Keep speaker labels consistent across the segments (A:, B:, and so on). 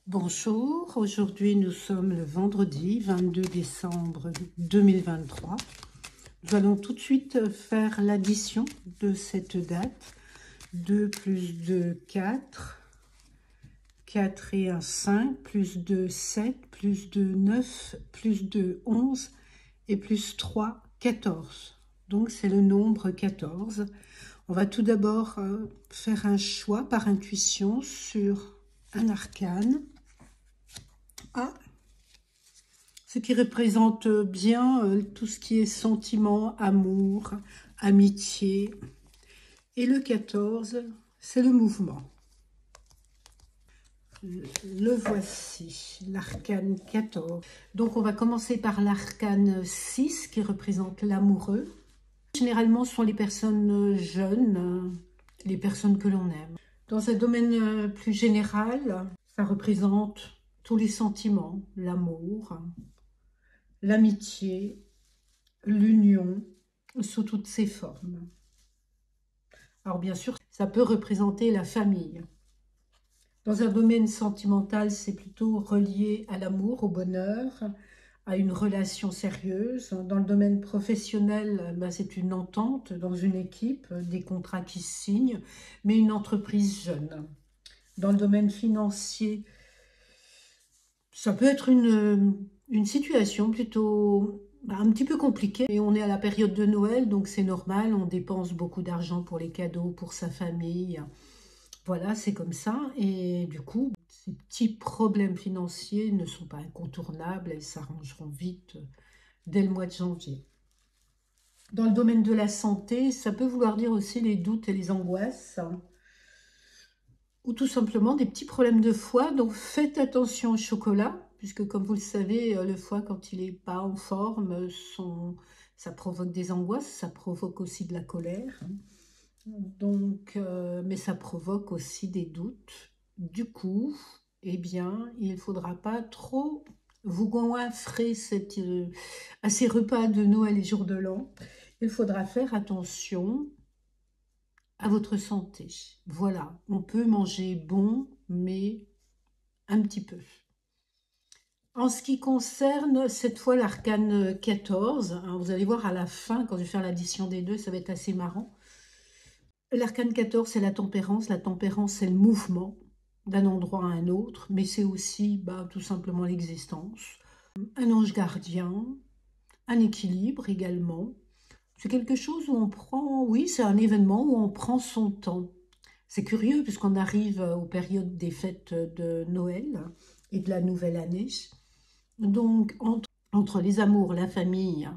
A: Bonjour, aujourd'hui nous sommes le vendredi 22 décembre 2023. Nous allons tout de suite faire l'addition de cette date. 2 plus 2, 4. 4 et 1, 5, plus 2, 7, plus 2, 9, plus 2, 11 et plus 3, 14. Donc c'est le nombre 14. On va tout d'abord faire un choix par intuition sur un arcane. Ce qui représente bien tout ce qui est sentiment, amour, amitié. Et le 14, c'est le mouvement. Le voici, l'arcane 14. Donc on va commencer par l'arcane 6 qui représente l'amoureux. Généralement, ce sont les personnes jeunes, les personnes que l'on aime. Dans un domaine plus général, ça représente tous les sentiments, l'amour, l'amitié, l'union, sous toutes ses formes. Alors bien sûr, ça peut représenter la famille. Dans un domaine sentimental, c'est plutôt relié à l'amour, au bonheur, à une relation sérieuse. Dans le domaine professionnel, c'est une entente dans une équipe, des contrats qui se signent, mais une entreprise jeune. Dans le domaine financier, ça peut être une situation plutôt un petit peu compliquée. Et on est à la période de Noël, donc c'est normal, on dépense beaucoup d'argent pour les cadeaux, pour sa famille. Voilà, c'est comme ça. Et du coup, ces petits problèmes financiers ne sont pas incontournables, elles s'arrangeront vite dès le mois de janvier. Dans le domaine de la santé, ça peut vouloir dire aussi les doutes et les angoisses, ou tout simplement des petits problèmes de foie. Donc faites attention au chocolat, puisque comme vous le savez, le foie, quand il n'est pas en forme, ça provoque des angoisses, ça provoque aussi de la colère. Donc, mais ça provoque aussi des doutes. Du coup, eh bien, il ne faudra pas trop vous goinfrer à ces repas de Noël et jour de l'an. Il faudra faire attention à votre santé. Voilà, on peut manger bon, mais un petit peu. En ce qui concerne cette fois l'arcane 14, hein, vous allez voir à la fin, quand je vais faire l'addition des deux, ça va être assez marrant. L'arcane 14, c'est la tempérance. La tempérance, c'est le mouvement d'un endroit à un autre, mais c'est aussi tout simplement l'existence. Un ange gardien, un équilibre également. C'est quelque chose où on prend, oui, c'est un événement où on prend son temps. C'est curieux puisqu'on arrive aux périodes des fêtes de Noël et de la nouvelle année. Donc, entre les amours, la famille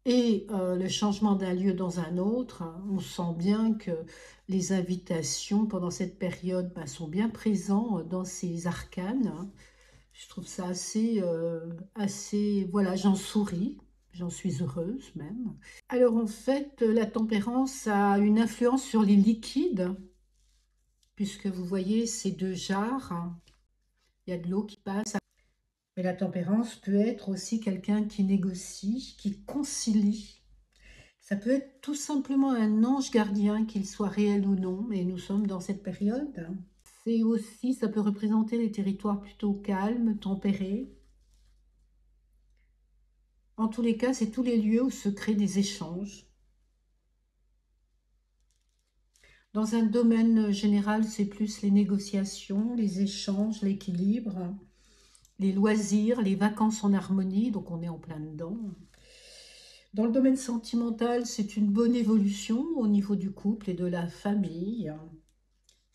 A: et le changement d'un lieu dans un autre, on sent bien que les invitations pendant cette période sont bien présentes dans ces arcanes. Je trouve ça assez, voilà, j'en souris, j'en suis heureuse même. Alors en fait, la tempérance a une influence sur les liquides, puisque vous voyez ces deux jarres, il y a de l'eau qui passe. Mais la tempérance peut être aussi quelqu'un qui négocie, qui concilie. Ça peut être tout simplement un ange gardien, qu'il soit réel ou non, mais nous sommes dans cette période. C'est aussi, ça peut représenter les territoires plutôt calmes, tempérés. En tous les cas, c'est tous les lieux où se créent des échanges. Dans un domaine général, c'est plus les négociations, les échanges, l'équilibre, les loisirs, les vacances en harmonie, donc on est en plein dedans. Dans le domaine sentimental, c'est une bonne évolution au niveau du couple et de la famille.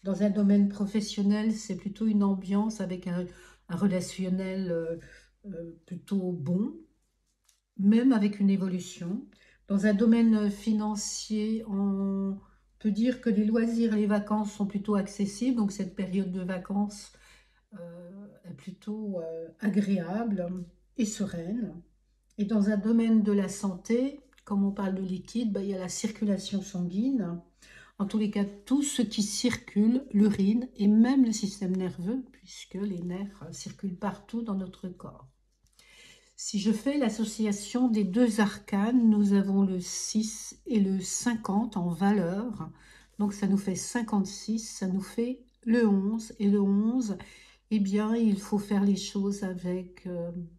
A: Dans un domaine professionnel, c'est plutôt une ambiance avec un relationnel plutôt bon, même avec une évolution. Dans un domaine financier, on peut dire que les loisirs et les vacances sont plutôt accessibles, donc cette période de vacances est plutôt agréable et sereine. Et dans un domaine de la santé, comme on parle de liquide, il y a la circulation sanguine. En tous les cas, tout ce qui circule, l'urine et même le système nerveux, puisque les nerfs circulent partout dans notre corps. Si je fais l'association des deux arcanes, nous avons le 6 et le 50 en valeur. Donc ça nous fait 56, ça nous fait le 11. Et le 11 eh bien, il faut faire les choses avec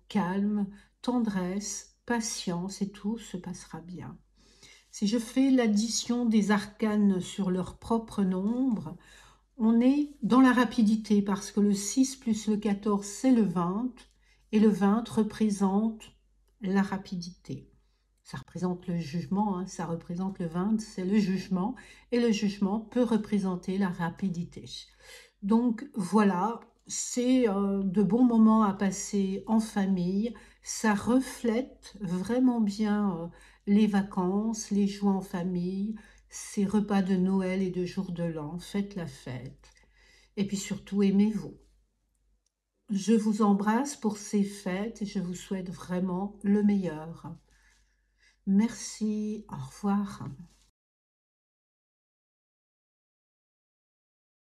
A: calme, tendresse, patience et tout se passera bien. Si je fais l'addition des arcanes sur leur propre nombre, on est dans la rapidité parce que le 6 plus le 14, c'est le 20 et le 20 représente la rapidité. Ça représente le jugement, hein, ça représente le 20, c'est le jugement et le jugement peut représenter la rapidité. Donc voilà, c'est de bons moments à passer en famille. Ça reflète vraiment bien les vacances, les joies en famille, ces repas de Noël et de jour de l'an. Faites la fête. Et puis surtout, aimez-vous. Je vous embrasse pour ces fêtes et je vous souhaite vraiment le meilleur. Merci, au revoir.